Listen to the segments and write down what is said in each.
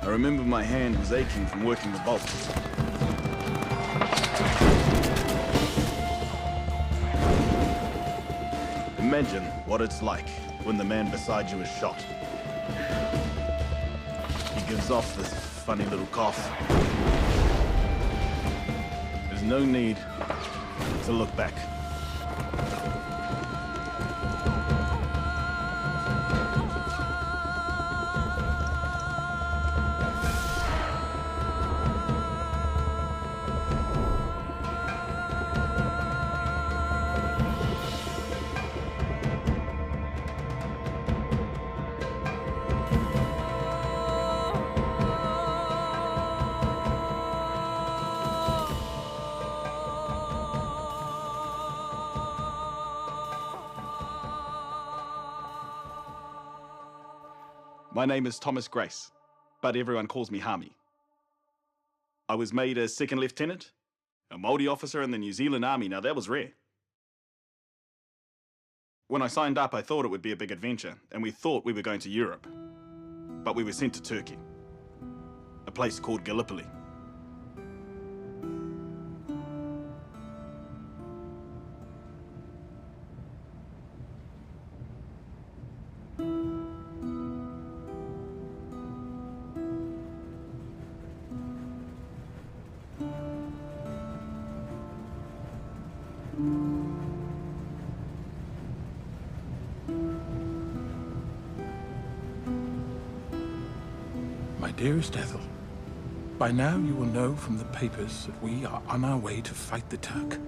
I remember my hand was aching from working the bolts. Imagine what it's like when the man beside you is shot. He gives off this funny little cough. There's no need to look back. My name is Thomas Grace, but everyone calls me Harmy. I was made a second lieutenant, a Māori officer in the New Zealand Army. Now that was rare. When I signed up, I thought it would be a big adventure, and we thought we were going to Europe. But we were sent to Turkey, a place called Gallipoli. My dearest Ethel, by now you will know from the papers that we are on our way to fight the Turk.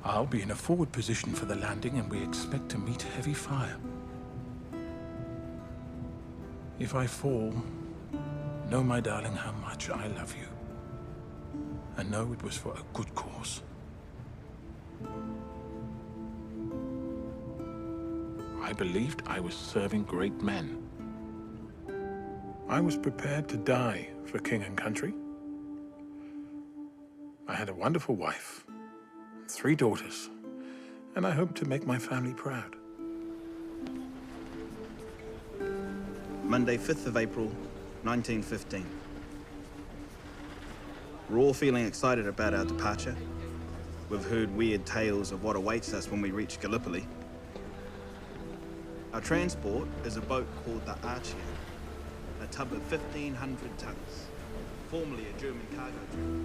I'll be in a forward position for the landing, and we expect to meet heavy fire. If I fall, know, my darling, how much I love you. And know it was for a good cause. I believed I was serving great men. I was prepared to die for king and country. I had a wonderful wife, 3 daughters, and I hoped to make my family proud. Monday, 5th of April, 1915. We're all feeling excited about our departure. We've heard weird tales of what awaits us when we reach Gallipoli. Our transport is a boat called the Archer, a tub of 1,500 tons, formerly a German cargo train.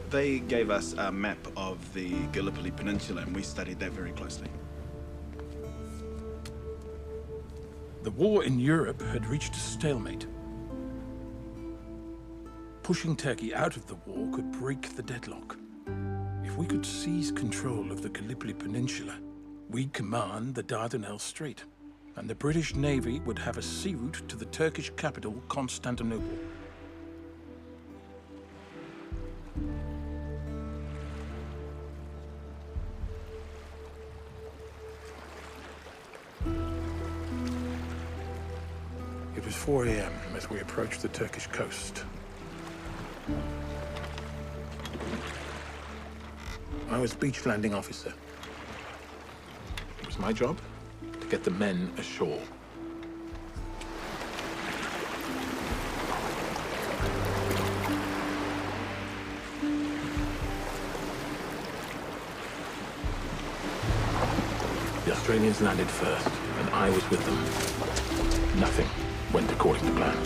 They gave us a map of the Gallipoli Peninsula, and we studied that very closely. The war in Europe had reached a stalemate. Pushing Turkey out of the war could break the deadlock. If we could seize control of the Gallipoli Peninsula, we'd command the Dardanelles Strait, and the British Navy would have a sea route to the Turkish capital, Constantinople. It was 4 a.m. as we approached the Turkish coast. I was beach landing officer. It was my job to get the men ashore. The Australians landed first, and I was with them. Nothing went according to plan.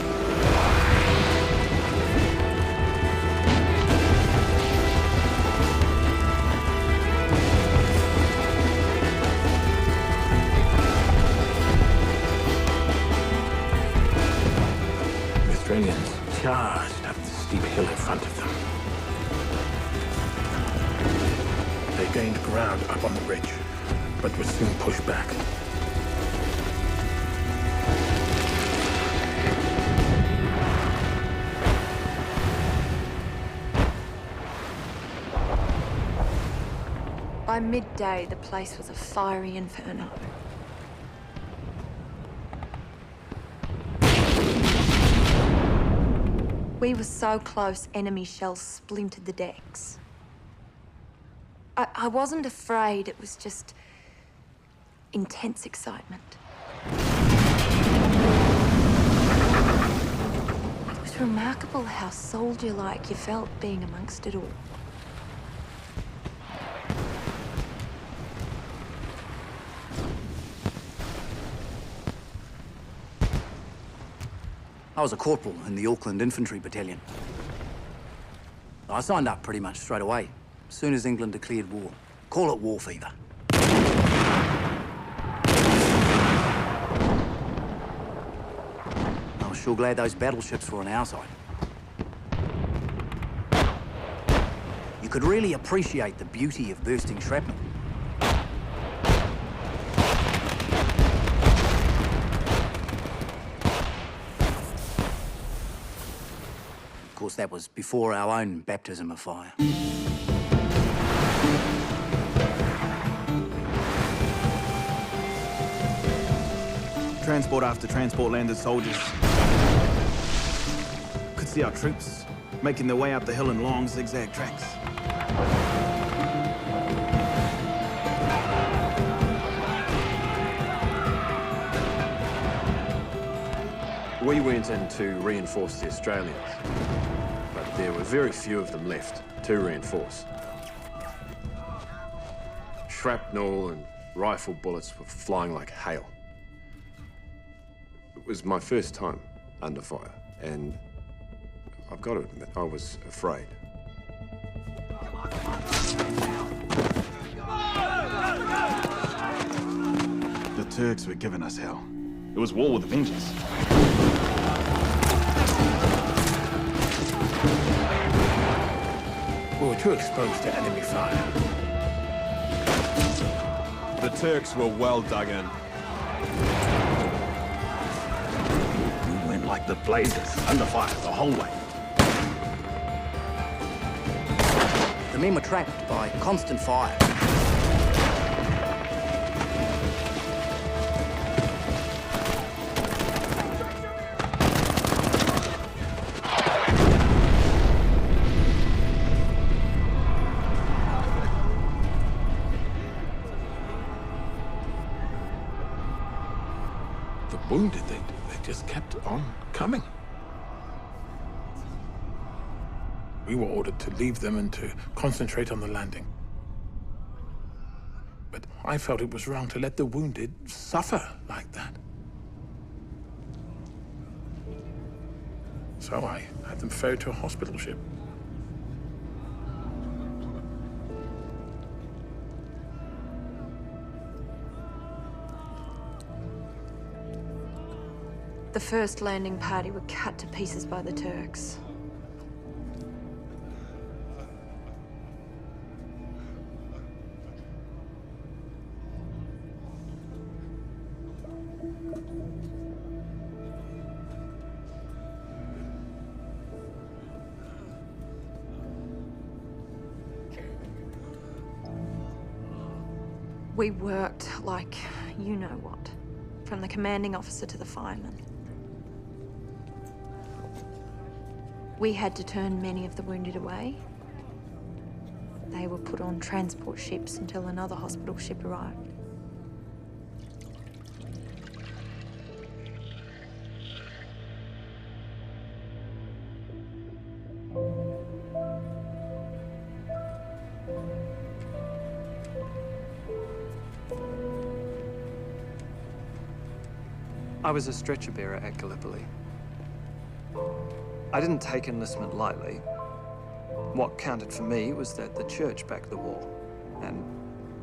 The Australians charged up the steep hill in front of them. They gained ground up on the ridge, but were soon pushed back. By midday, the place was a fiery inferno. We were so close, enemy shells splintered the decks. I wasn't afraid, it was just intense excitement. It's remarkable how soldier-like you felt being amongst it all. I was a corporal in the Auckland Infantry Battalion. I signed up pretty much straight away, as soon as England declared war. Call it war fever. I was sure glad those battleships were on our side. You could really appreciate the beauty of bursting shrapnel. Of course, that was before our own baptism of fire. Transport after transport landed soldiers. Could see our troops making their way up the hill in long zigzag tracks. We went in to reinforce the Australians, but there were very few of them left to reinforce. Shrapnel and rifle bullets were flying like hail. It was my first time under fire, and I've got to admit, I was afraid. The Turks were giving us hell. It was war with a vengeance. We were too exposed to enemy fire. The Turks were well dug in. We went like the blazes, under fire the whole way. The men were trapped by constant fire. The wounded, they just kept on coming. We were ordered to leave them and to concentrate on the landing. But I felt it was wrong to let the wounded suffer like that. So I had them ferried to a hospital ship. The first landing party were cut to pieces by the Turks. We worked like you know what, from the commanding officer to the fireman. We had to turn many of the wounded away. They were put on transport ships until another hospital ship arrived. I was a stretcher bearer at Gallipoli. I didn't take enlistment lightly. What counted for me was that the church backed the war, and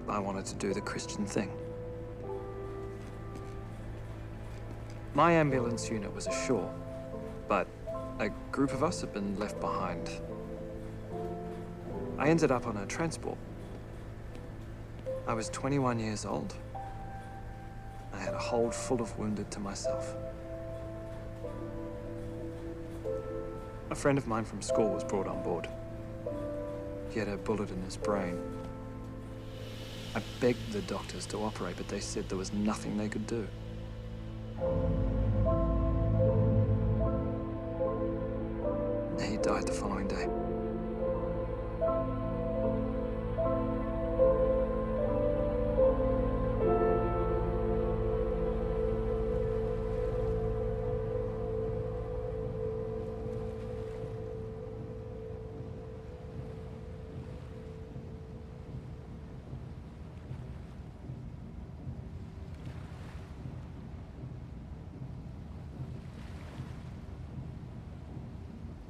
I wanted to do the Christian thing. My ambulance unit was ashore, but a group of us had been left behind. I ended up on a transport. I was 21 years old. I had a hold full of wounded to myself. A friend of mine from school was brought on board. He had a bullet in his brain. I begged the doctors to operate, but they said there was nothing they could do. He died the following day.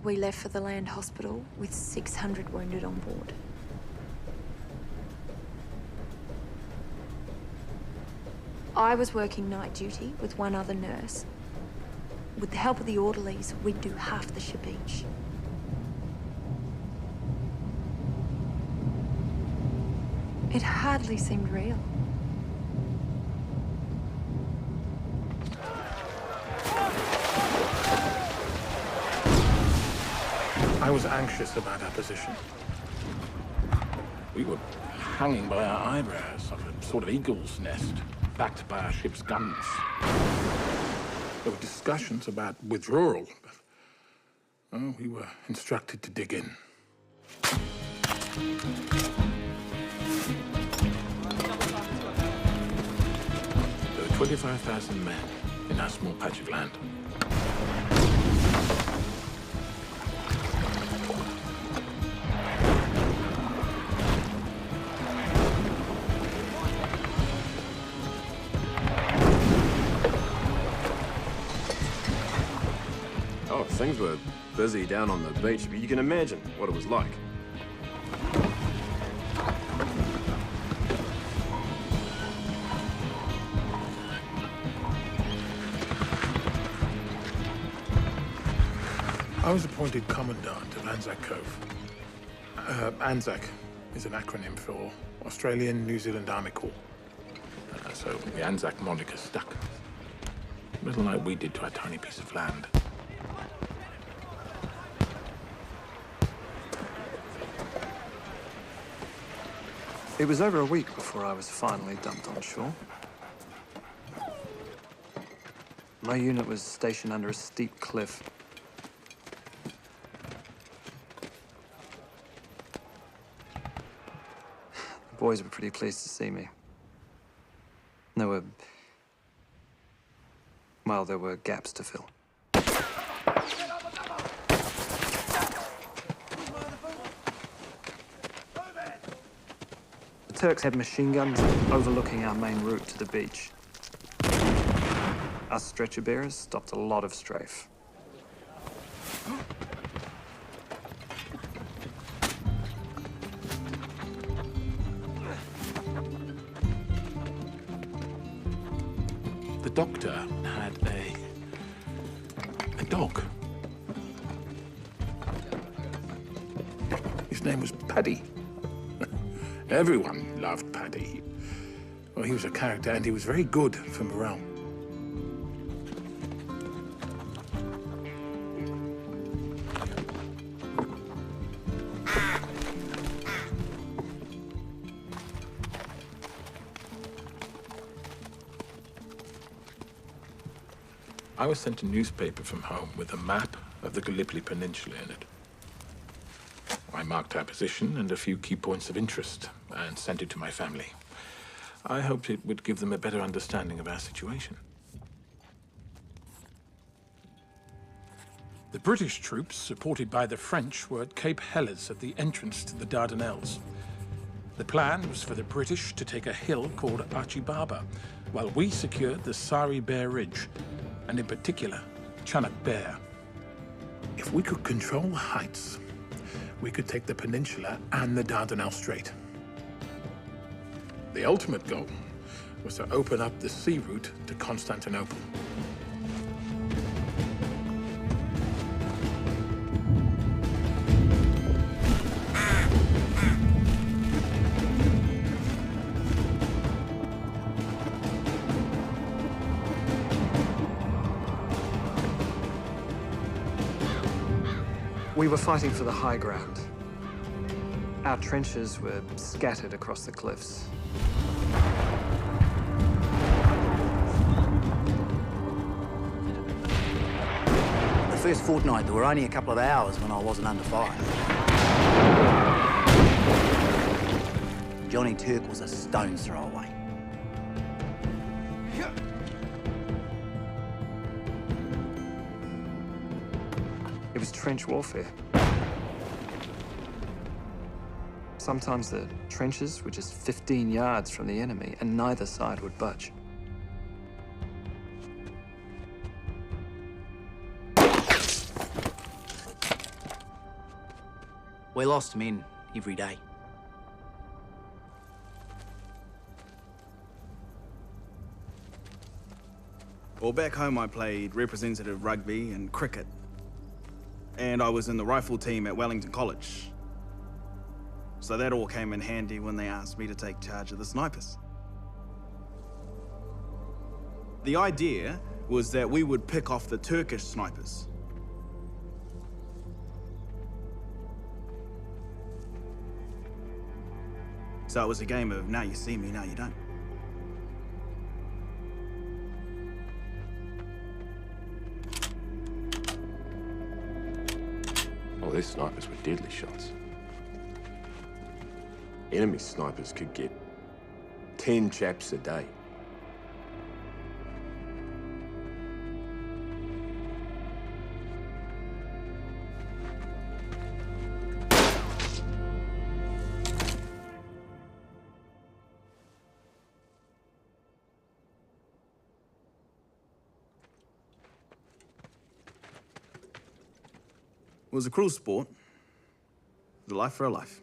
we left for the land hospital with 600 wounded on board. I was working night duty with one other nurse. With the help of the orderlies, we'd do half the ship each. It hardly seemed real. I was anxious about our position. We were hanging by our eyebrows, like a sort of eagle's nest, backed by our ship's guns. There were discussions about withdrawal, but we were instructed to dig in. There were 25,000 men in our small patch of land. Things were busy down on the beach, but you can imagine what it was like. I was appointed Commandant of Anzac Cove. ANZAC is an acronym for Australian New Zealand Army Corps. So the ANZAC moniker stuck. A little like we did to our tiny piece of land. It was over a week before I was finally dumped on shore. My unit was stationed under a steep cliff. The boys were pretty pleased to see me. There were gaps to fill. The Turks had machine guns overlooking our main route to the beach. Us stretcher bearers stopped a lot of strafe. The doctor had a dog. His name was Paddy. Everyone loved Paddy. Well, he was a character, and he was very good for morale. I was sent a newspaper from home with a map of the Gallipoli Peninsula in it. I marked our position and a few key points of interest and sent it to my family. I hoped it would give them a better understanding of our situation. The British troops, supported by the French, were at Cape Helles at the entrance to the Dardanelles. The plan was for the British to take a hill called Archibaba, while we secured the Sari Bear Ridge, and in particular, Chunuk Bear. If we could control the heights, we could take the peninsula and the Dardanelles Strait. The ultimate goal was to open up the sea route to Constantinople. We were fighting for the high ground. Our trenches were scattered across the cliffs. The first fortnight, there were only a couple of hours when I wasn't under fire. Johnny Turk was a stone's throw away. It was trench warfare. Sometimes the trenches were just 15 yards from the enemy, and neither side would budge. We lost men every day. Well, back home I played representative rugby and cricket. And I was in the rifle team at Wellington College. So that all came in handy when they asked me to take charge of the snipers. The idea was that we would pick off the Turkish snipers. So it was a game of now you see me, now you don't. Oh, their snipers were deadly shots. Enemy snipers could get 10 chaps a day. It was a cruel sport. The life for a life.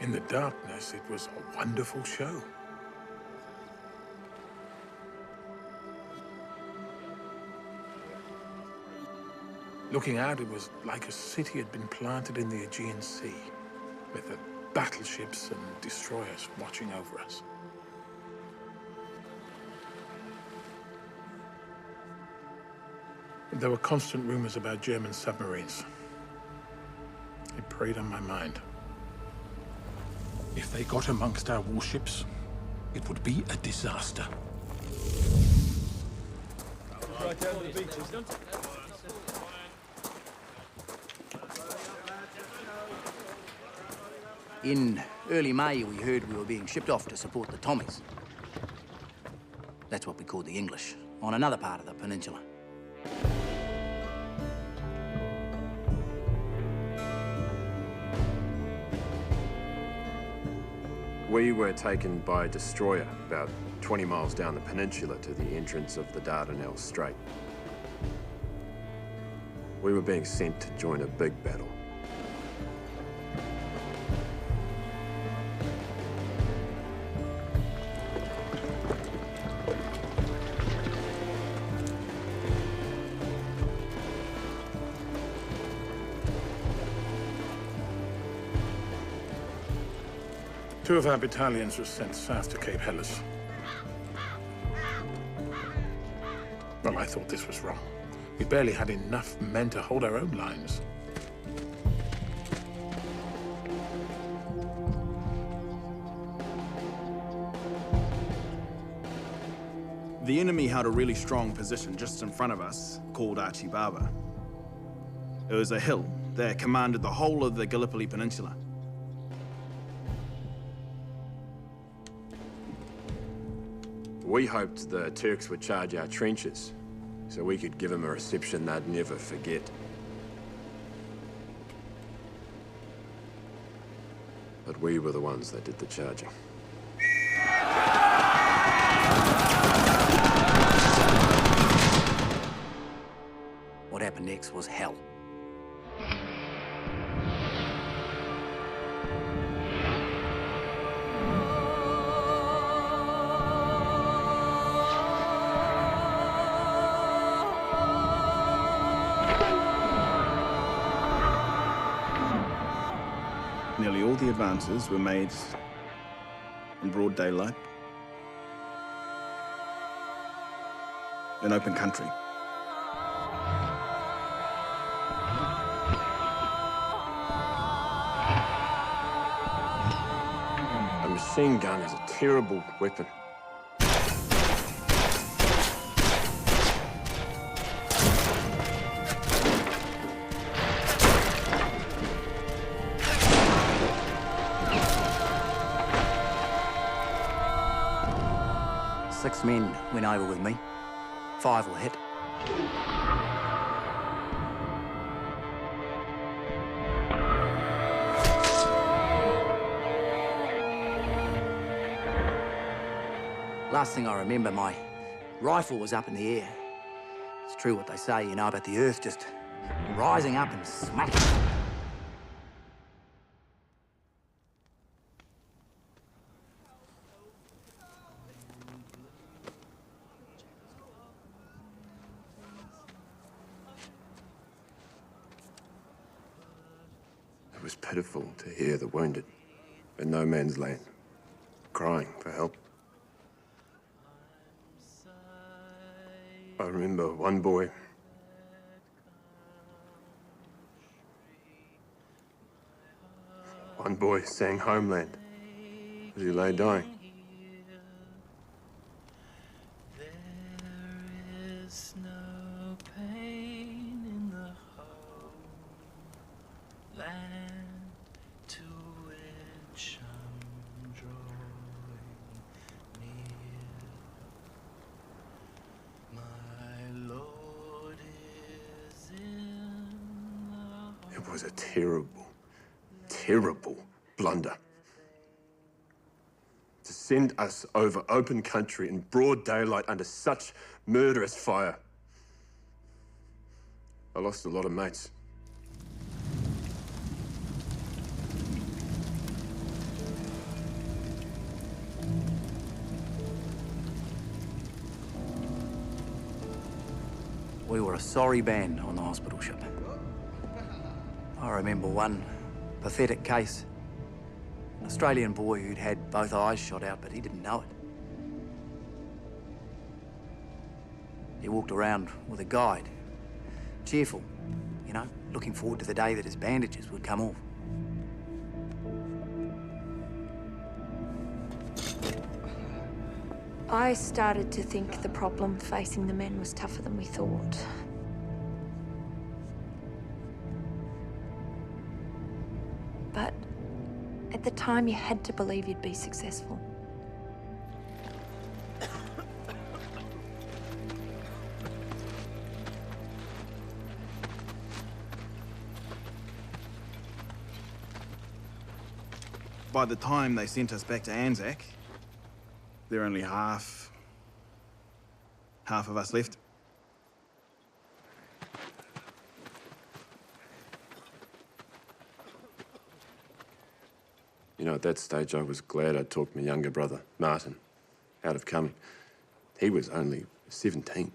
In the darkness, it was a wonderful show. Looking out, it was like a city had been planted in the Aegean Sea, with the battleships and destroyers watching over us. There were constant rumors about German submarines. It preyed on my mind. If they got amongst our warships, it would be a disaster. Right down to the beaches. In early May, we heard we were being shipped off to support the Tommies. That's what we called the English, on another part of the peninsula. We were taken by a destroyer about 20 miles down the peninsula to the entrance of the Dardanelles Strait. We were being sent to join a big battle. Two of our battalions were sent south to Cape Helles. Well, I thought this was wrong. We barely had enough men to hold our own lines. The enemy held a really strong position just in front of us, called Archie Barber. It was a hill that commanded the whole of the Gallipoli Peninsula. We hoped the Turks would charge our trenches, so we could give them a reception they'd never forget. But we were the ones that did the charging. What happened next was hell. Nearly all the advances were made in broad daylight, in open country. A machine gun is a terrible weapon. Six men went over with me. 5 were hit. Last thing I remember, my rifle was up in the air. It's true what they say, you know, about the earth just rising up and smacking. It was pitiful to hear the wounded in no man's land crying for help. I remember one boy sang Homeland as he lay dying. There is no pain in the homeland to which I'm drawing near. My Lord is in the It was a terrible, terrible blunder. To send us over open country in broad daylight under such murderous fire. I lost a lot of mates. We were a sorry band on the hospital ship. I remember one pathetic case. An Australian boy who'd had both eyes shot out, but he didn't know it. He walked around with a guide, cheerful, you know, looking forward to the day that his bandages would come off. I started to think the problem facing the men was tougher than we thought. But at the time, you had to believe you'd be successful. By the time they sent us back to Anzac, there were only half of us left. You know, at that stage, I was glad I'd talked my younger brother, Martin, out of coming. He was only 17.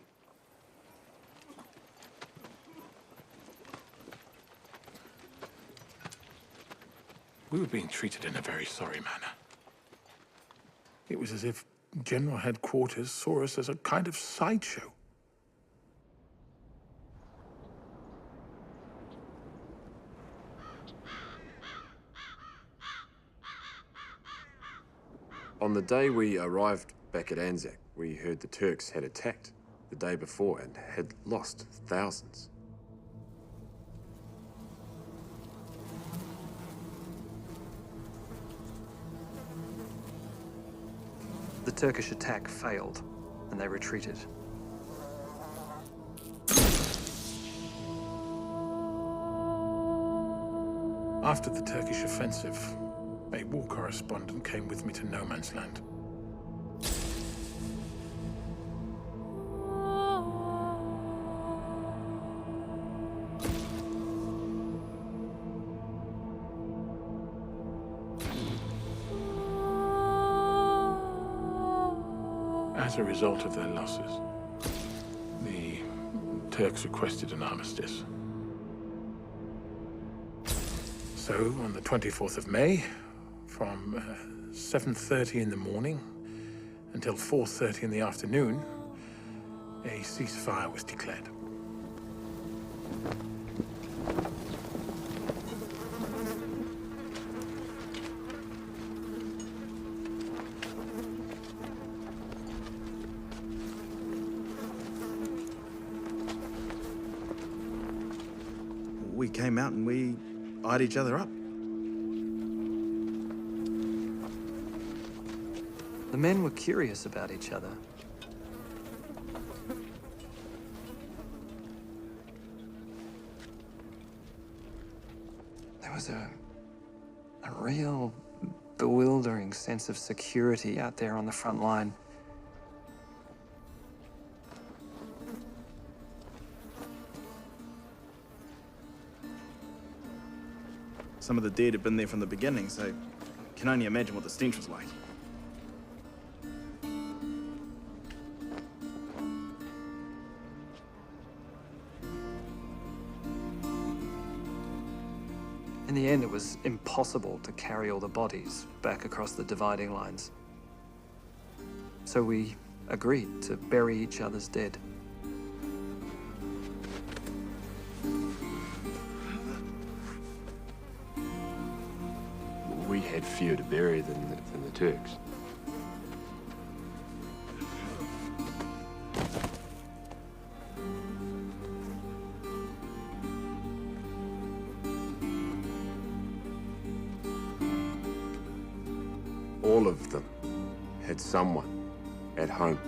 We were being treated in a very sorry manner. It was as if General Headquarters saw us as a kind of sideshow. On the day we arrived back at Anzac, we heard the Turks had attacked the day before and had lost thousands. The Turkish attack failed, and they retreated. After the Turkish offensive, a war correspondent came with me to no man's land. As a result of their losses, the Turks requested an armistice. So, on the 24th of May, from 7:30 in the morning until 4:30 in the afternoon, a ceasefire was declared. We came out and we eyed each other up. The men were curious about each other. There was a real bewildering sense of security out there on the front line. Some of the dead had been there from the beginning, so can only imagine what the stench was like. In the end, it was impossible to carry all the bodies back across the dividing lines. So we agreed to bury each other's dead. We had fewer to bury than the Turks. All of them had someone at home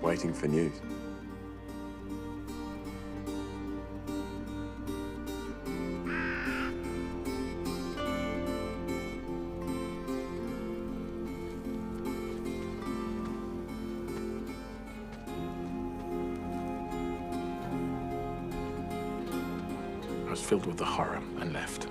waiting for news. I was filled with the horror and left.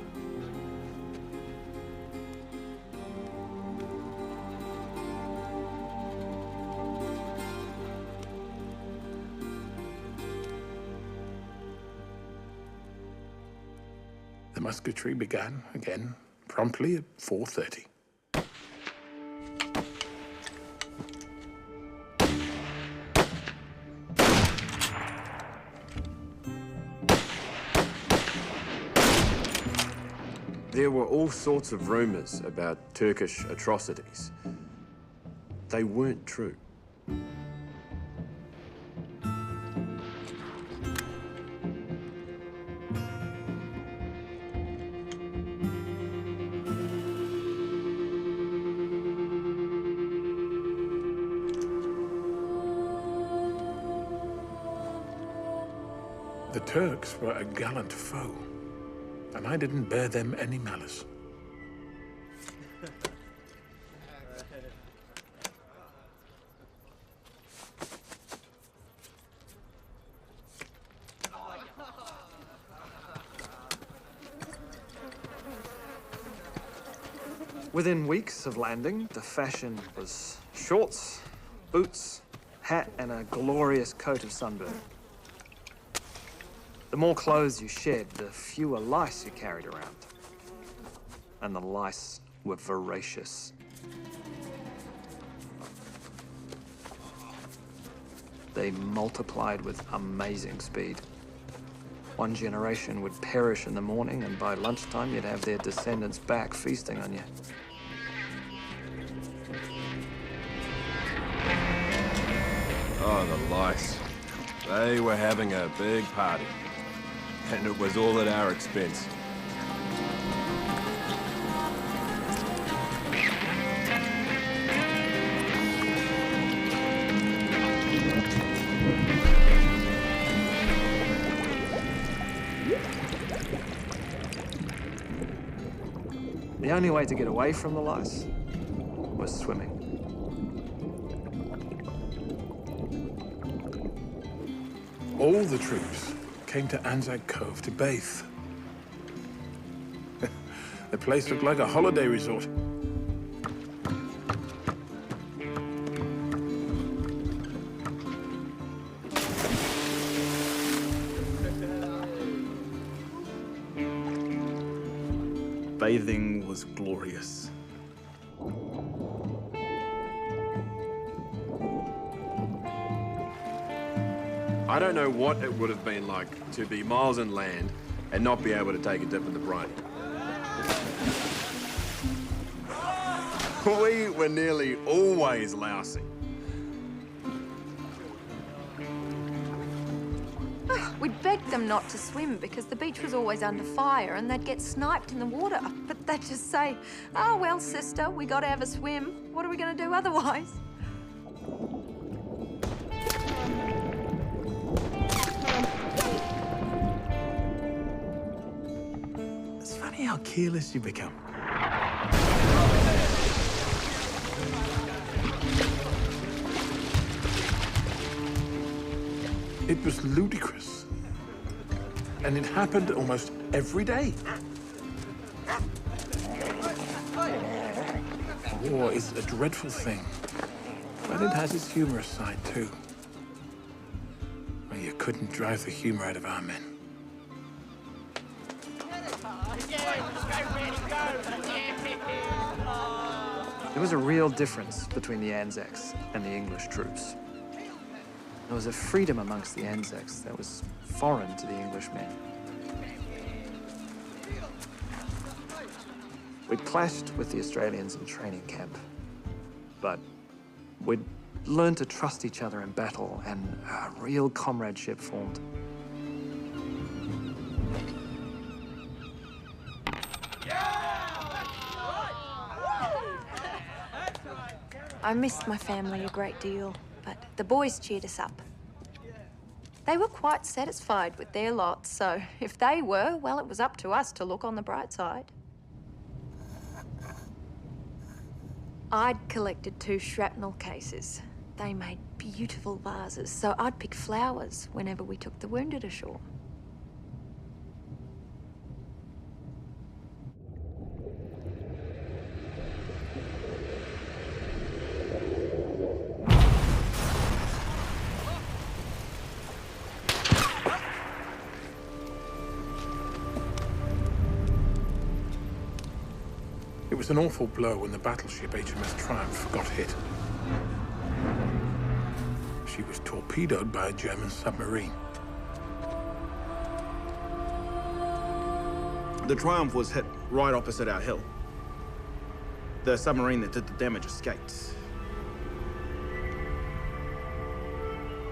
The musketry began again, promptly at 4:30. There were all sorts of rumours about Turkish atrocities. They weren't true. The Turks were a gallant foe, and I didn't bear them any malice. Within weeks of landing, the fashion was shorts, boots, hat, and a glorious coat of sunburn. The more clothes you shed, the fewer lice you carried around. And the lice were voracious. They multiplied with amazing speed. One generation would perish in the morning, and by lunchtime you'd have their descendants back feasting on you. Oh, the lice. They were having a big party. And it was all at our expense. The only way to get away from the lice was swimming. All the troops came to Anzac Cove to bathe. The place looked like a holiday resort. Bathing was glorious. I don't know what it would have been like to be miles inland and not be able to take a dip in the brine. We were nearly always lousy. We'd begged them not to swim because the beach was always under fire and they'd get sniped in the water. But they'd just say, "Oh, well, sister, we got to have a swim. What are we going to do otherwise?" It's funny how careless you become. It was ludicrous. It was ludicrous. And it happened almost every day. War is a dreadful thing, but it has its humorous side too. Well, you couldn't drive the humor out of our men. There was a real difference between the Anzacs and the English troops. There was a freedom amongst the Anzacs that was foreign to the Englishmen. We'd clashed with the Australians in training camp, but we'd learned to trust each other in battle, and a real comradeship formed. I missed my family a great deal, but the boys cheered us up. They were quite satisfied with their lot, so if they were, well, it was up to us to look on the bright side. I'd collected 2 shrapnel cases. They made beautiful vases, so I'd pick flowers whenever we took the wounded ashore. It was an awful blow when the battleship HMS Triumph got hit. She was torpedoed by a German submarine. The Triumph was hit right opposite our hill. The submarine that did the damage escaped.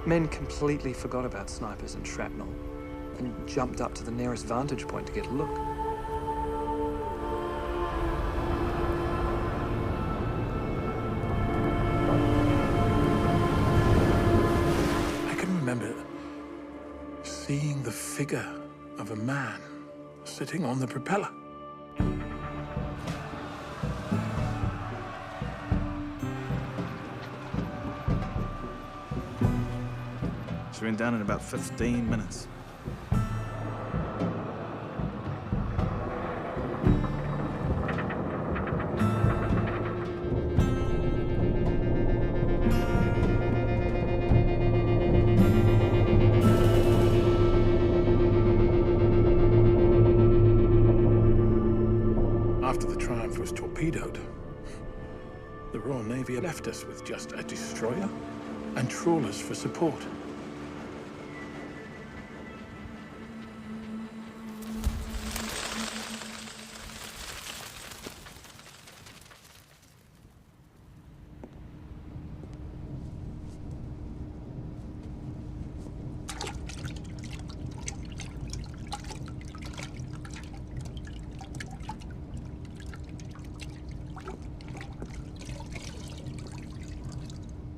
Men completely forgot about snipers and shrapnel and jumped up to the nearest vantage point to get a look. Seeing the figure of a man sitting on the propeller. She went down in about 15 minutes. Torpedoed. The Royal Navy left us with just a destroyer and trawlers for support.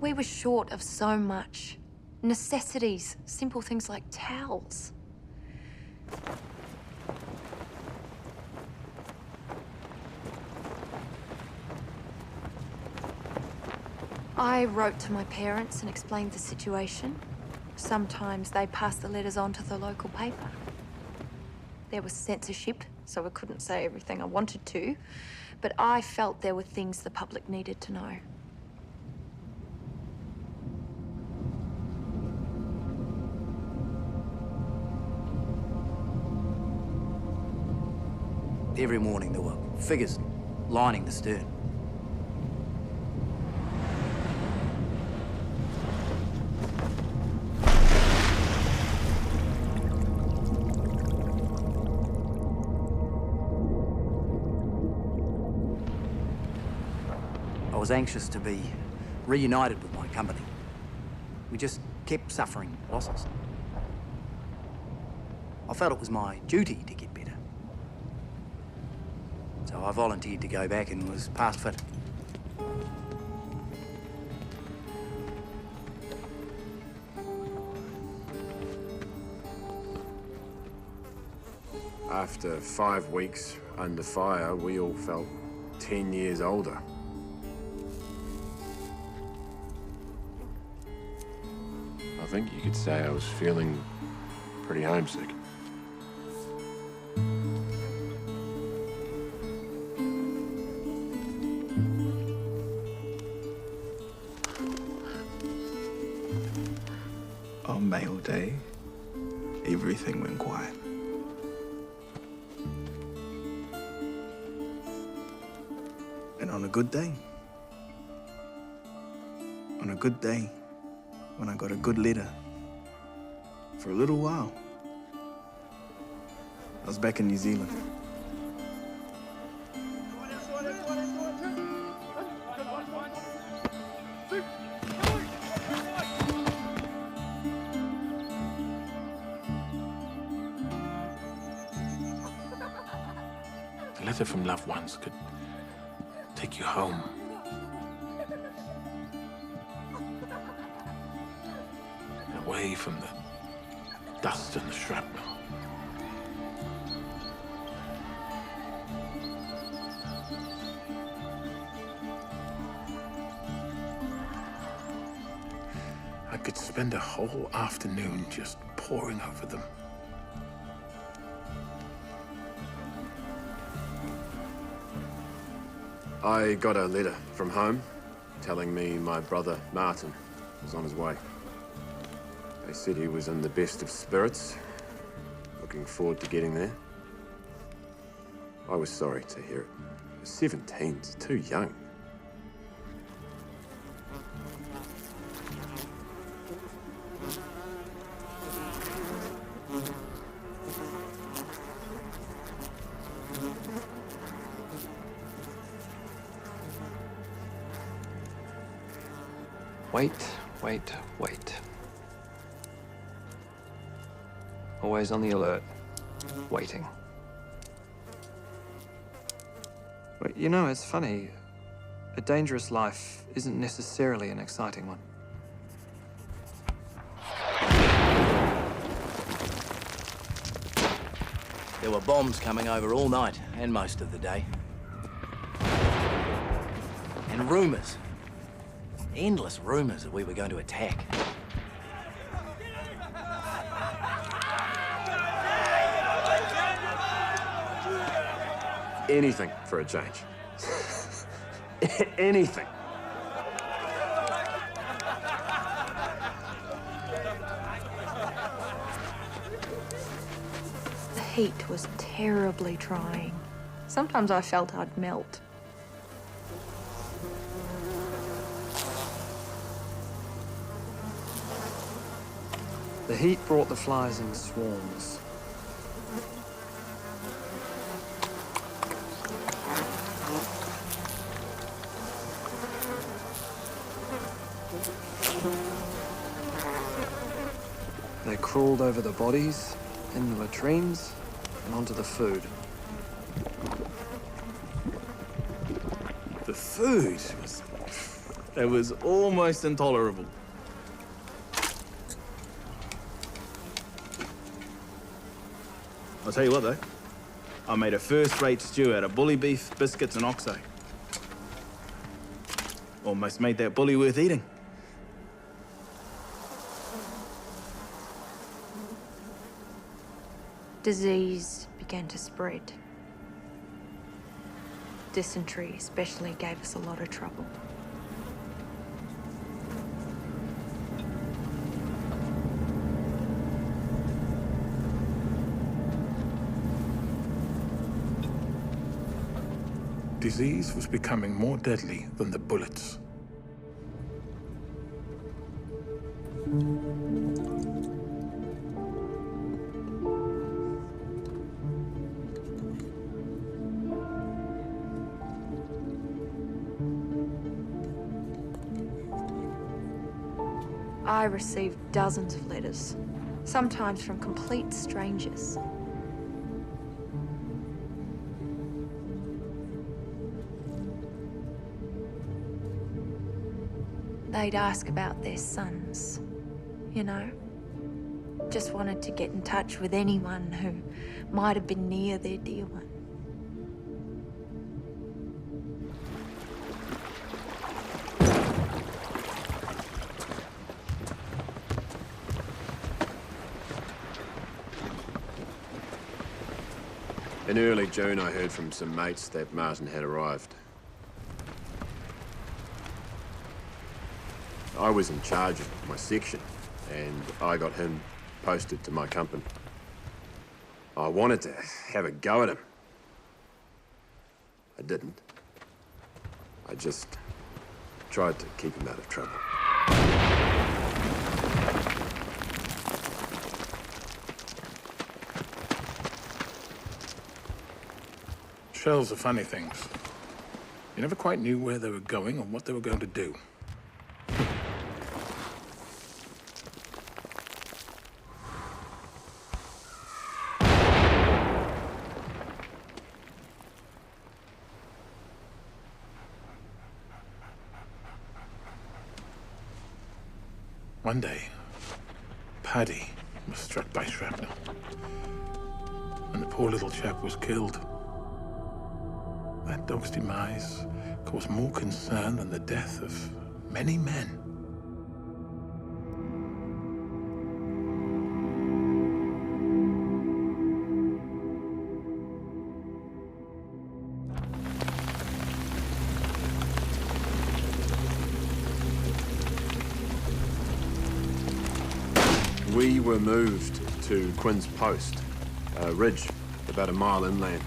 We were short of so much. Necessities, simple things like towels. I wrote to my parents and explained the situation. Sometimes they passed the letters on to the local paper. There was censorship, so I couldn't say everything I wanted to, but I felt there were things the public needed to know. Every morning there were figures lining the stern. I was anxious to be reunited with my company. We just kept suffering losses. I felt it was my duty to get better. So I volunteered to go back and was past fit. After 5 weeks under fire, we all felt 10 years older. I think you could say I was feeling pretty homesick. mail day, everything went quiet. And on a good day, when I got a good letter, for a little while, I was back in New Zealand. A letter from loved ones could take you home. Away from the dust and the shrapnel. I could spend a whole afternoon just poring over them. I got a letter from home telling me my brother, Martin, was on his way. They said he was in the best of spirits, looking forward to getting there. I was sorry to hear it. 17's too young. Wait. Always on the alert, waiting. But you know, it's funny. A dangerous life isn't necessarily an exciting one. There were bombs coming over all night and most of the day. And rumours. Endless rumours that we were going to attack. Anything for a change. Anything. The heat was terribly trying. Sometimes I felt I'd melt. The heat brought the flies in swarms. They crawled over the bodies, in the latrines, and onto the food. The food was almost intolerable. I'll tell you what, though. I made a first-rate stew out of bully beef, biscuits, and oxo. Almost made that bully worth eating. Disease began to spread. Dysentery especially gave us a lot of trouble. Disease was becoming more deadly than the bullets. I received dozens of letters, sometimes from complete strangers. They'd ask about their sons, you know? Just wanted to get in touch with anyone who might have been near their dear one. In early June, I heard from some mates that Martin had arrived. I was in charge of my section, and I got him posted to my company. I wanted to have a go at him. I didn't. I just tried to keep him out of trouble. Shells are funny things. You never quite knew where they were going or what they were going to do. One day, Paddy was struck by shrapnel, and the poor little chap was killed. That dog's demise caused more concern than the death of many men. We were moved to Quinn's Post, a ridge about a mile inland.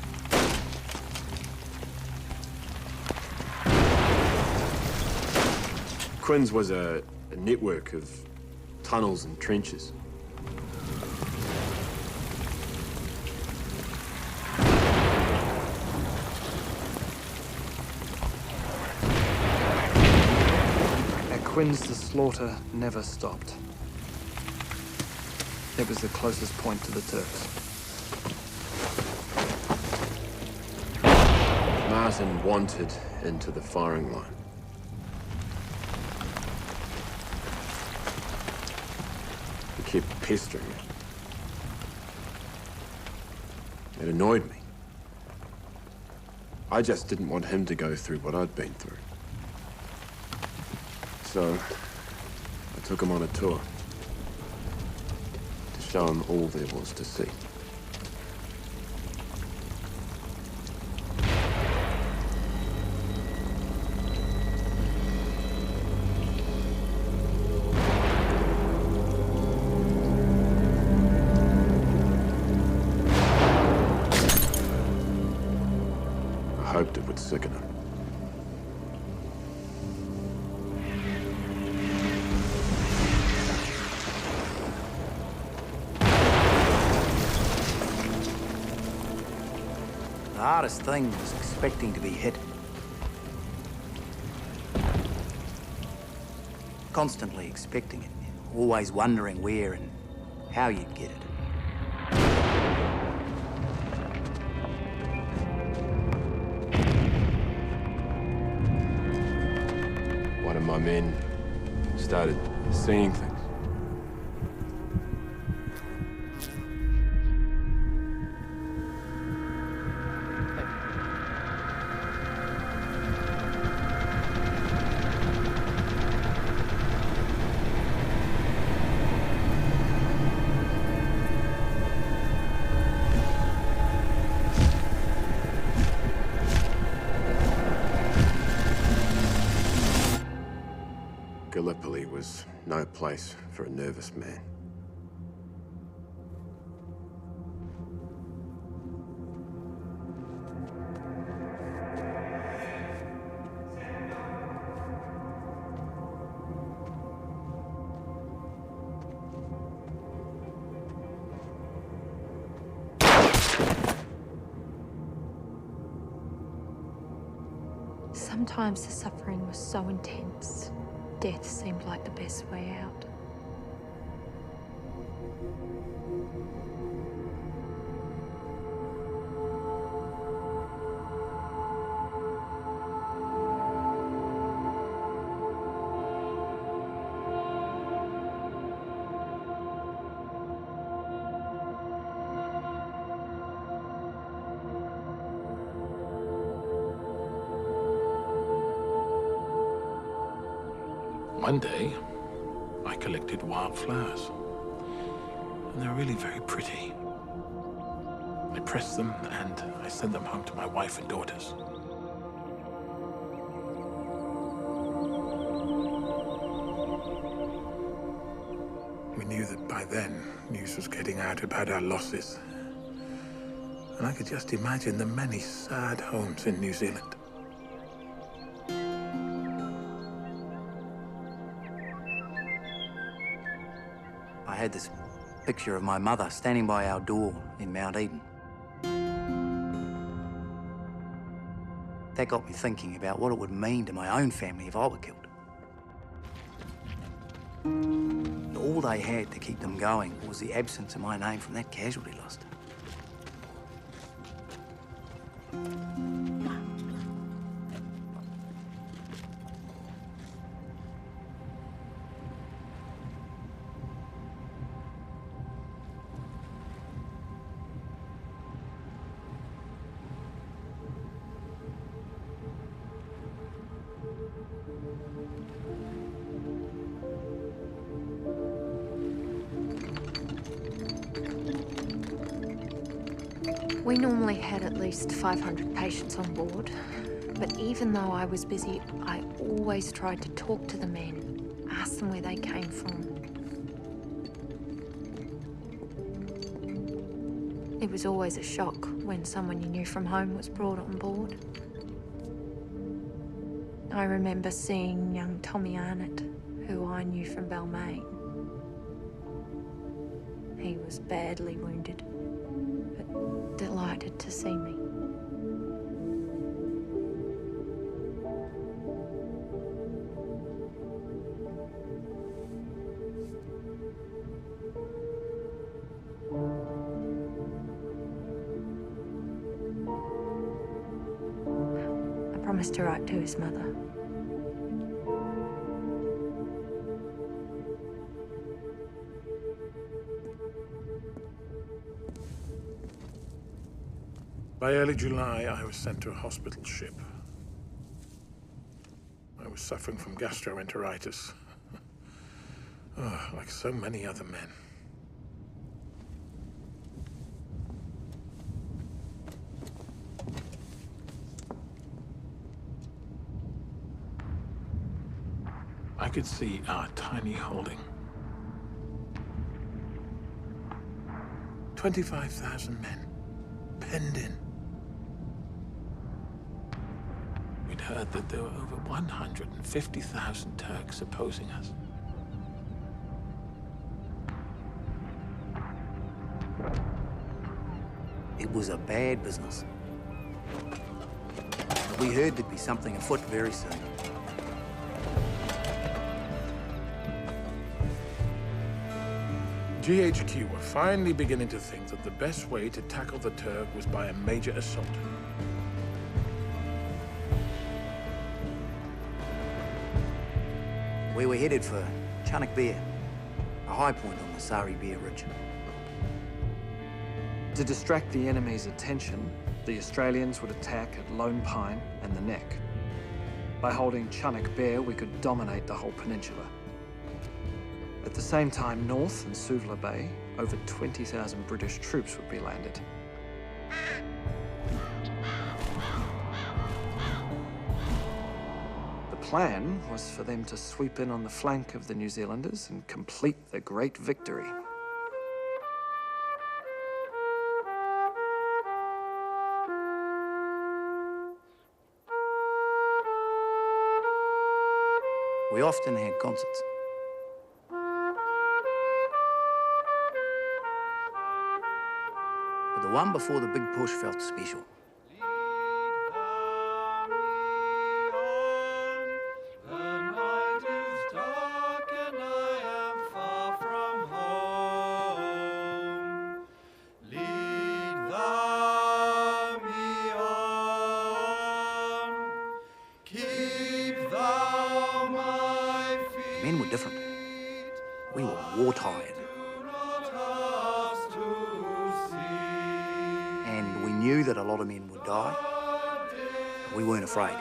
Quinn's was a network of tunnels and trenches. At Quinn's, the slaughter never stopped. It was the closest point to the Turks. Martin wanted into the firing line. He kept pestering me. It annoyed me. I just didn't want him to go through what I'd been through. So, I took him on a tour. Show him all there was to see. I hoped it would sicken him. The hardest thing was expecting to be hit. Constantly expecting it, always wondering where and how you'd get it. One of my men started seeing things. Gallipoli was no place for a nervous man. Sometimes the suffering was so intense, death seemed like the best way out. One day, I collected wildflowers, and they're really very pretty. I pressed them and I sent them home to my wife and daughters. We knew that by then, news was getting out about our losses. And I could just imagine the many sad homes in New Zealand. I had this picture of my mother standing by our door in Mount Eden. That got me thinking about what it would mean to my own family if I were killed. All they had to keep them going was the absence of my name from that casualty list. We normally had at least 500 patients on board, but even though I was busy, I always tried to talk to the men, ask them where they came from. It was always a shock when someone you knew from home was brought on board. I remember seeing young Tommy Arnott, who I knew from Balmain. He was badly wounded, but delighted to see me. I promised to write to his mother. By early July, I was sent to a hospital ship. I was suffering from gastroenteritis. Oh, like so many other men. I could see our tiny holding. 25,000 men, penned in. We'd heard that there were over 150,000 Turks opposing us. It was a bad business. But we heard there'd be something afoot very soon. GHQ were finally beginning to think that the best way to tackle the Turk was by a major assault. We were headed for Chunuk Bair, a high point on the Sari Bair Ridge. To distract the enemy's attention, the Australians would attack at Lone Pine and the Neck. By holding Chunuk Bair, we could dominate the whole peninsula. At the same time, north in Suvla Bay, over 20,000 British troops would be landed. The plan was for them to sweep in on the flank of the New Zealanders and complete the great victory. We often had concerts. But the one before the big push felt special. Men were different. We were war-tired. And we knew that a lot of men would die. But we weren't afraid.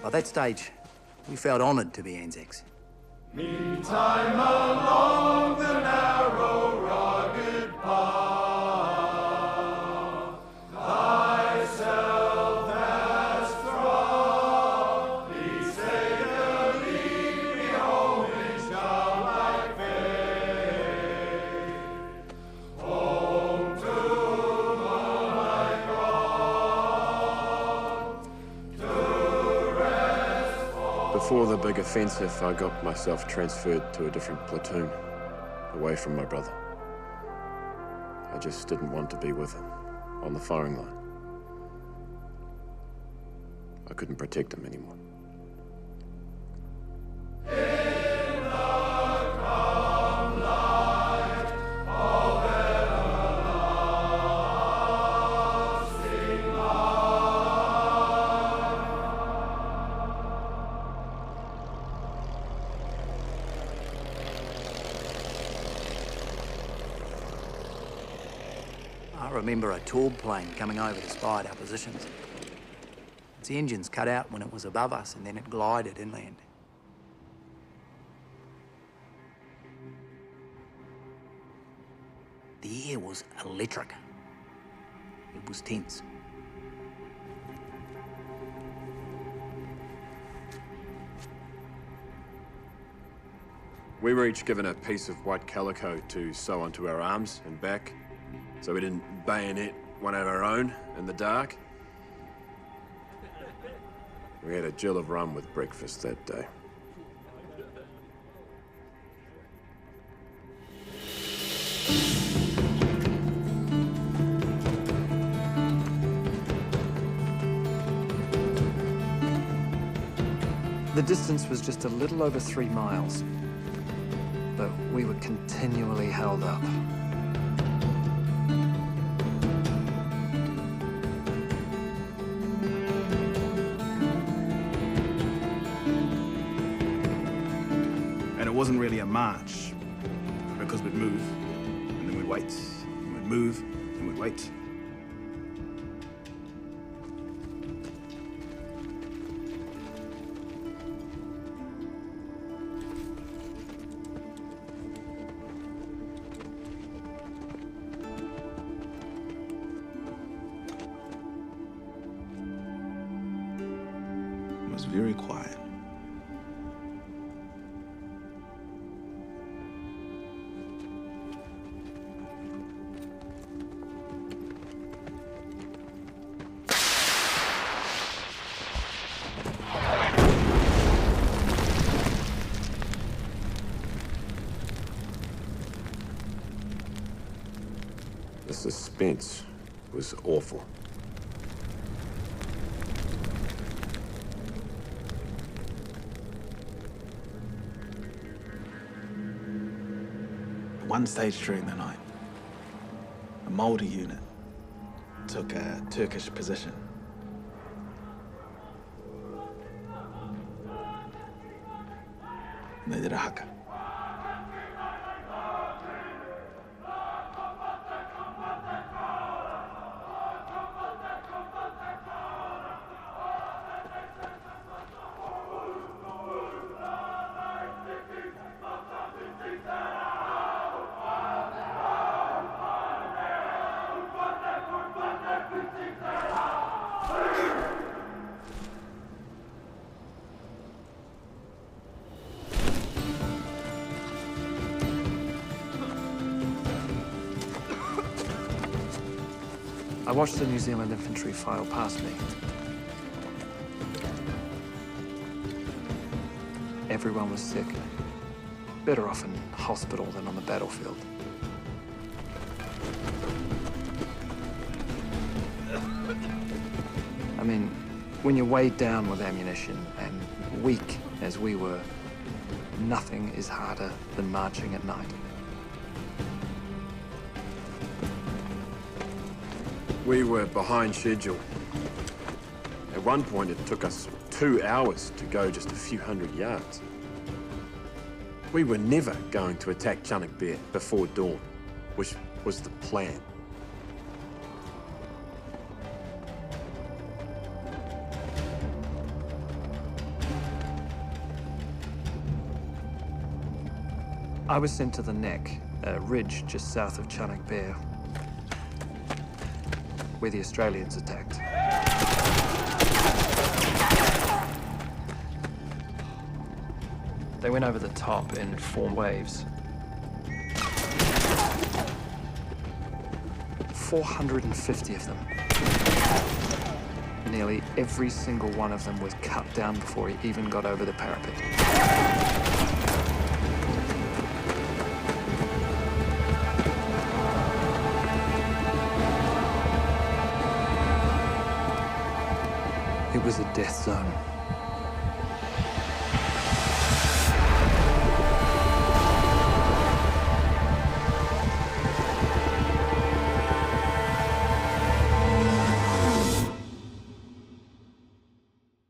By that stage, we felt honoured to be Anzacs. Meantime along the narrow, rugged path, thyself Before the big offensive, I got myself transferred to a different platoon, away from my brother. I just didn't want to be with him, on the firing line. I couldn't protect him anymore. I remember a Taub plane coming over to spy at our positions. Its engines cut out when it was above us, and then it glided inland. The air was electric. It was tense. We were each given a piece of white calico to sew onto our arms and back, so we didn't bayonet one of our own in the dark. We had a gill of rum with breakfast that day. The distance was just a little over 3 miles, but we were continually held up. And it wasn't really a march, because we'd move, and then we'd wait, and we'd move, and we'd wait. It was very quiet. The suspense was awful. At one stage during the night, a Māori unit took a Turkish position. And they did a haka. I watched the New Zealand infantry file past me. Everyone was sick. Better off in hospital than on the battlefield. I mean, when you're weighed down with ammunition and weak as we were, nothing is harder than marching at night. We were behind schedule. At one point, it took us 2 hours to go just a few hundred yards. We were never going to attack Chunuk Bair before dawn, which was the plan. I was sent to the Neck, a ridge just south of Chunuk Bair, where the Australians attacked. They went over the top in 4 waves. 450 of them. Nearly every single one of them was cut down before he even got over the parapet. It was a death zone.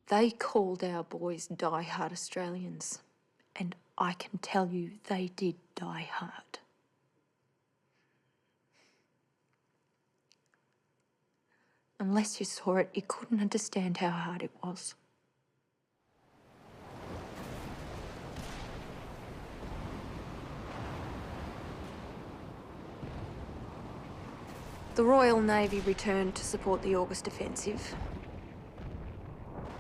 They called our boys die-hard Australians, and I can tell you they did die hard. Unless you saw it, you couldn't understand how hard it was. The Royal Navy returned to support the August offensive.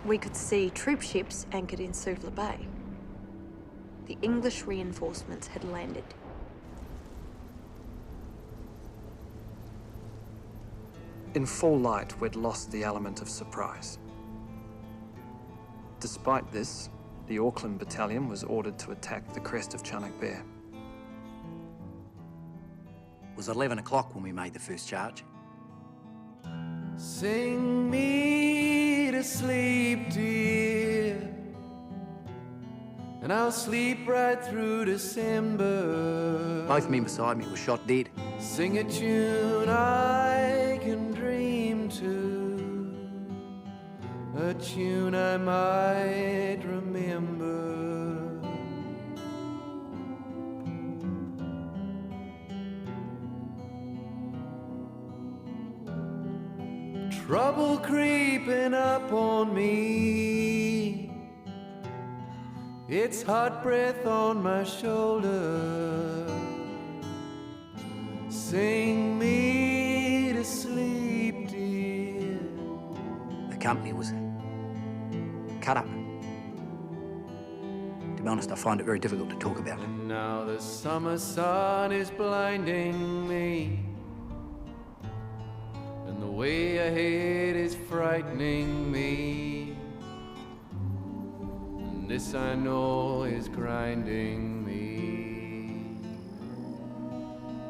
We could see troop ships anchored in Suvla Bay. The English reinforcements had landed. In full light, we'd lost the element of surprise. Despite this, the Auckland Battalion was ordered to attack the crest of Chunuk Bair. It was 11 o'clock when we made the first charge. Sing me to sleep, dear, and I'll sleep right through December. Both men beside me were shot dead. Sing a tune I can dream to, a tune I might remember. Trouble creeping up on me, it's hot breath on my shoulder. Sing me to sleep, dear. The company was cut up. To be honest, I find it very difficult to talk about it. And now the summer sun is blinding me, and the way ahead is frightening me, and this I know is grinding me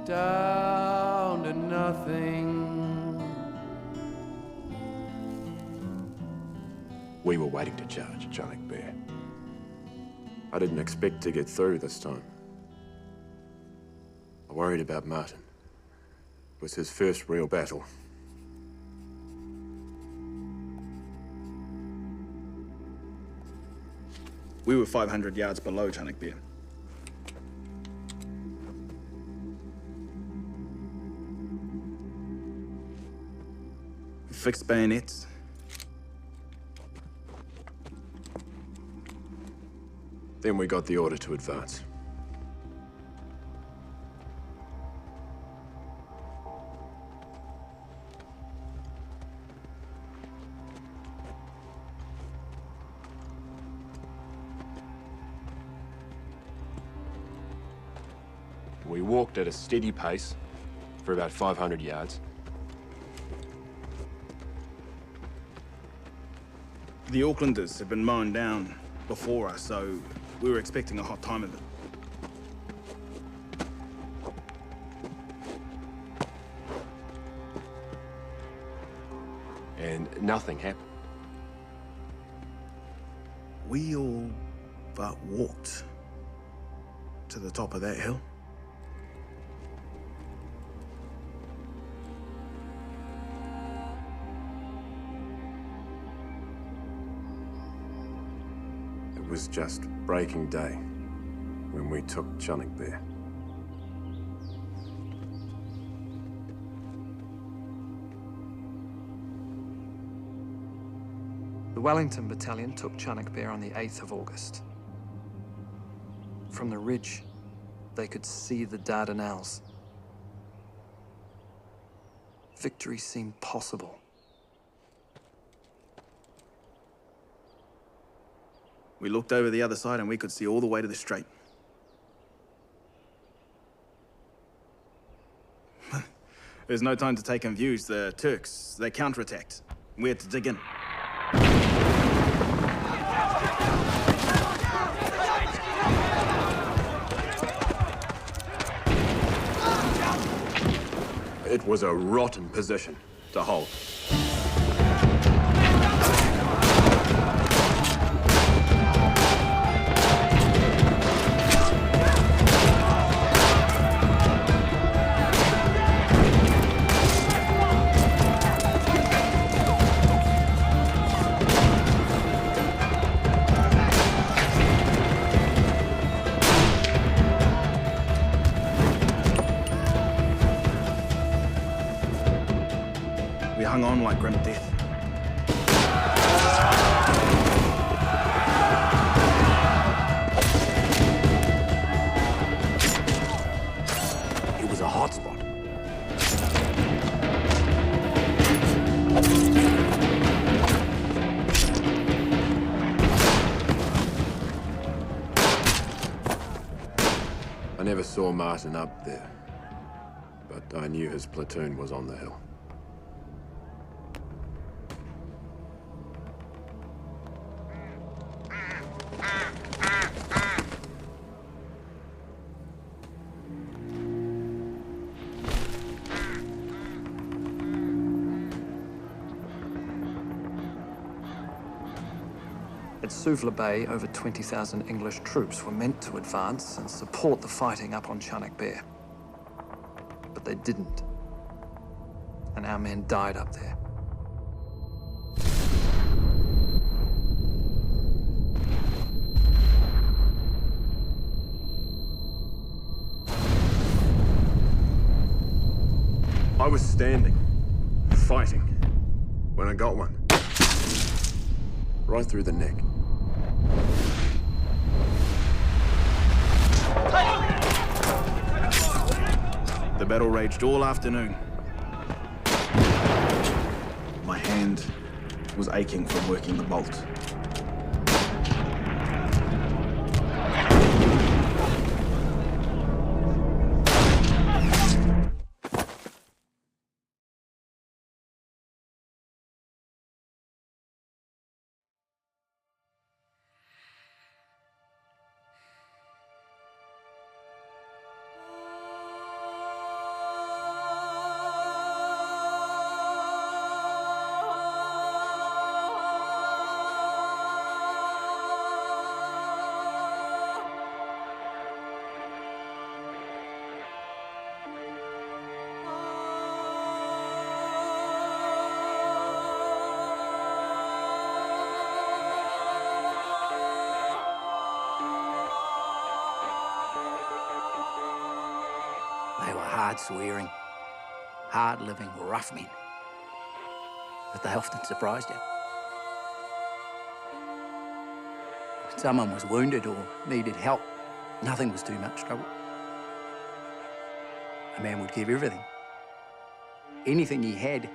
down to nothing. We were waiting to charge Chunuk Bair. I didn't expect to get through this time. I worried about Martin. It was his first real battle. We were 500 yards below Chunuk Bair. Fixed bayonets. Then we got the order to advance. We walked at a steady pace for about 500 yards. The Aucklanders had been mown down before us, so we were expecting a hot time of it. And nothing happened. We all but walked to the top of that hill. It was just breaking day when we took Chunuk Bair. The Wellington Battalion took Chunuk Bair on the 8th of August. From the ridge, they could see the Dardanelles. Victory seemed possible. We looked over the other side and we could see all the way to the strait. There's no time to take in views. The Turks, they counterattacked. where to dig in. It was a rotten position to hold. We hung on like grim death. It was a hot spot. I never saw Martin up there, but I knew his platoon was on the hill. At Suvla Bay, over 20,000 English troops were meant to advance and support the fighting up on Chunuk Bair. But they didn't. And our men died up there. I was standing, fighting, when I got one. Right through the neck. The battle raged all afternoon. My hand was aching from working the bolt. They were hard-swearing, hard-living, rough men. But they often surprised you. When someone was wounded or needed help, nothing was too much trouble. A man would give everything. Anything he had,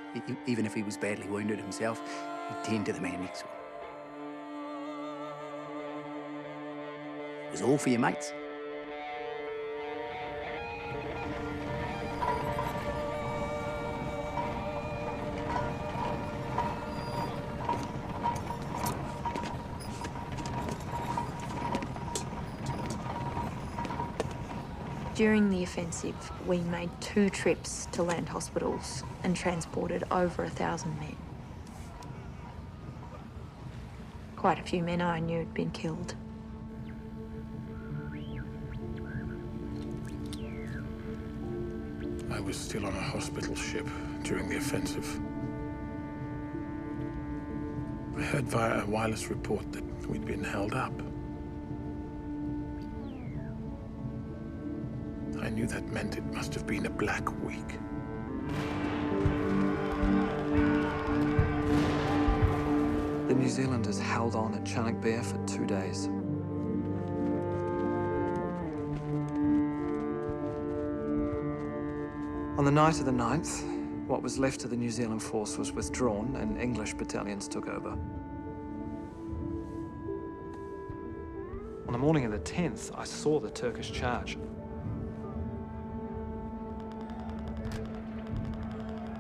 even if he was badly wounded himself, he'd tend to the man next to him. It was all for your mates. During the offensive, we made 2 trips to land hospitals and transported over 1,000 men. Quite a few men I knew had been killed. I was still on a hospital ship during the offensive. I heard via a wireless report that we'd been held up. I knew that meant it must have been a black week. The New Zealanders held on at Chunuk Bair for 2 days. On the night of the 9th, what was left of the New Zealand force was withdrawn and English battalions took over. On the morning of the 10th, I saw the Turkish charge.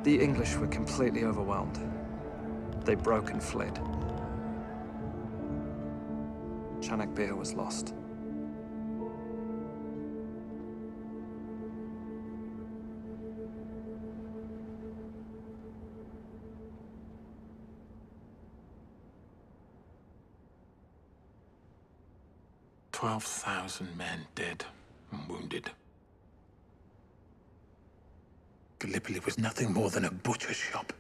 The English were completely overwhelmed. They broke and fled. Chunuk Bair was lost. Men dead and wounded. Gallipoli was nothing more than a butcher shop.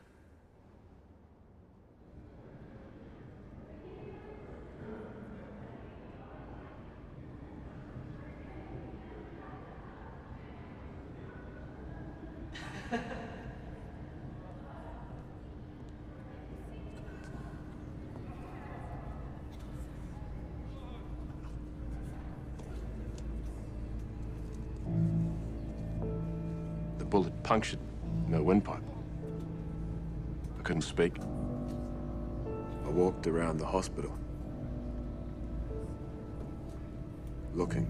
The bullet punctured my windpipe. I couldn't speak. I walked around the hospital, looking.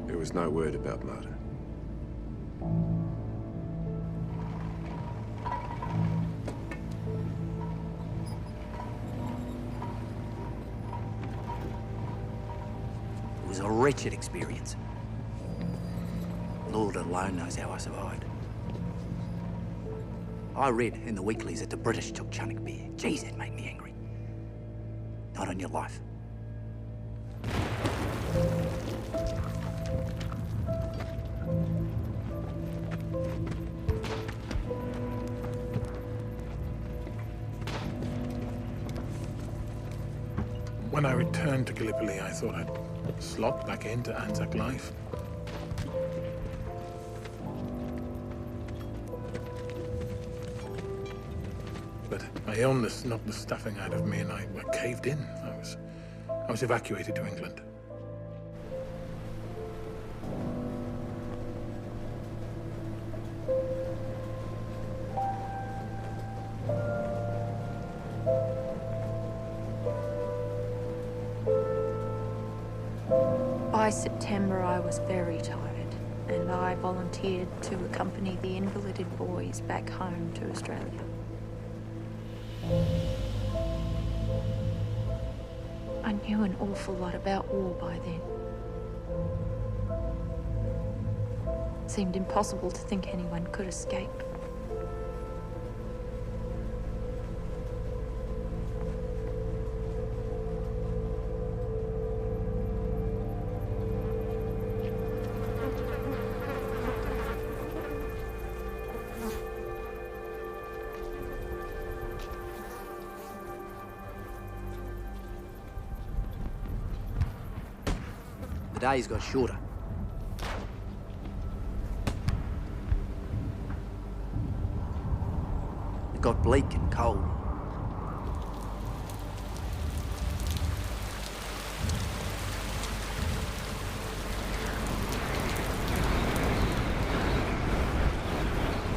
There was no word about Martin. It was a wretched experience. Lord alone knows how I survived. I read in the weeklies that the British took Chunuk Bair. Geez, that made me angry. Not on your life. When I returned to Gallipoli, I thought I'd slot back into Anzac life. But my illness knocked the stuffing out of me and I caved in. I was evacuated to England. By September, I was very tired, and I volunteered to accompany the invalided boys back home to Australia. I knew an awful lot about war by then. It seemed impossible to think anyone could escape. The days got shorter. It got bleak and cold.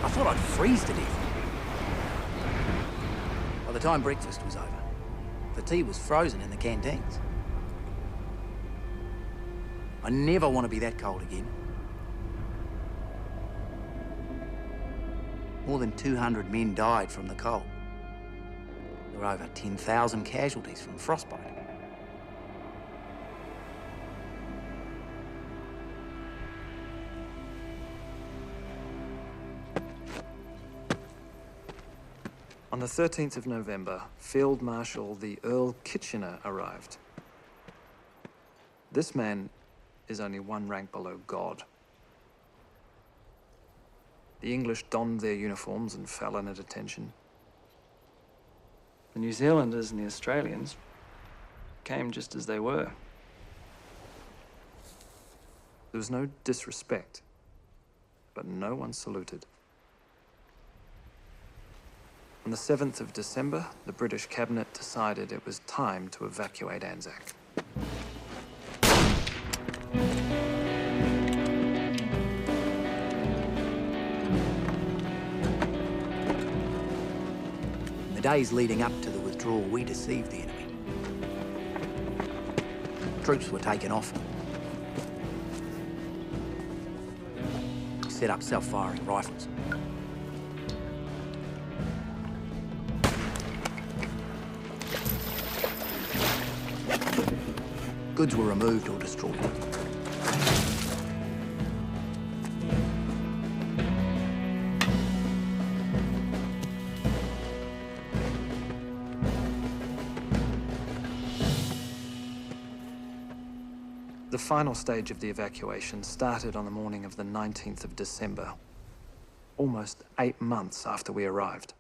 I thought I'd freeze to death. By the time breakfast was over, the tea was frozen in the canteens. I never want to be that cold again. More than 200 men died from the cold. There were over 10,000 casualties from frostbite. On the 13th of November, Field Marshal the Earl Kitchener arrived. This man is only one rank below God. The English donned their uniforms and fell in at attention. The New Zealanders and the Australians came just as they were. There was no disrespect, but no one saluted. On the 7th of December, the British cabinet decided it was time to evacuate Anzac. the days leading up to the withdrawal, we deceived the enemy. Troops were taken off. We set up self-firing rifles. Goods were removed or destroyed. The final stage of the evacuation started on the morning of the 19th of December, almost 8 months after we arrived.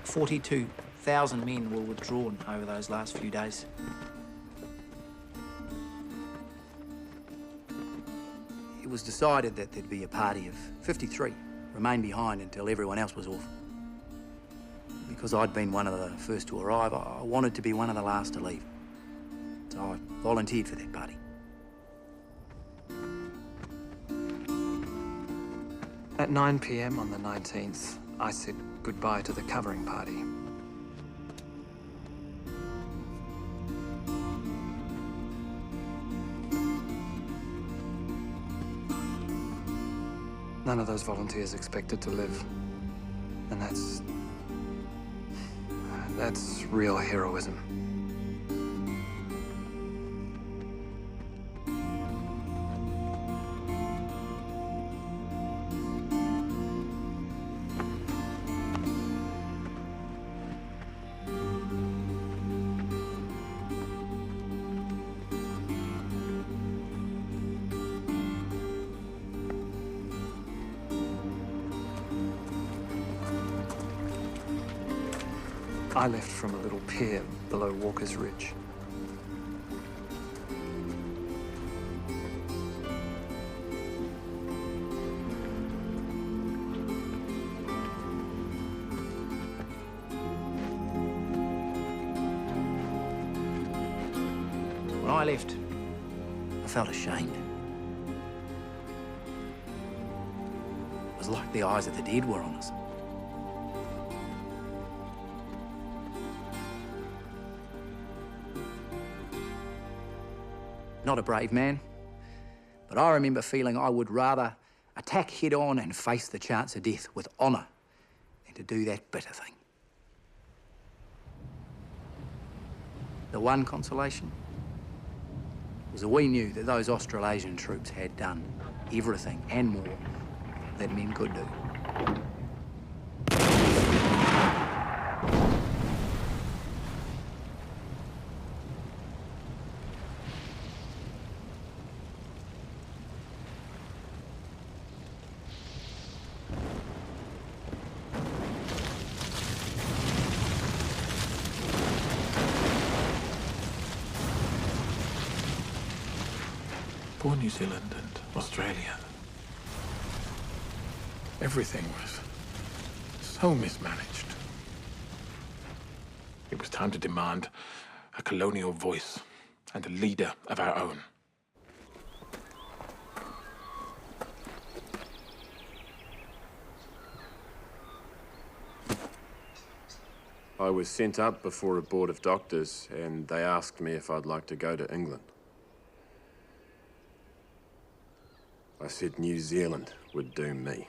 "42,000 men were withdrawn over those last few days. It was decided that there'd be a party of 53 remain behind until everyone else was off. Because I'd been one of the first to arrive, I wanted to be one of the last to leave. So I volunteered for that party. At 9 p.m. on the 19th, I said goodbye to the covering party. None of those volunteers expected to live. And that's real heroism. I left from a little pier below Walker's Ridge. When I left, I felt ashamed. It was like the eyes of the dead were on us. Not a brave man, but I remember feeling I would rather attack head-on and face the chance of death with honour than to do that bitter thing. The one consolation was that we knew that those Australasian troops had done everything and more that men could do. Poor New Zealand and Australia. Everything was so mismanaged. It was time to demand a colonial voice and a leader of our own. I was sent up before a board of doctors, and they asked me if I'd like to go to England. I said New Zealand would doom me.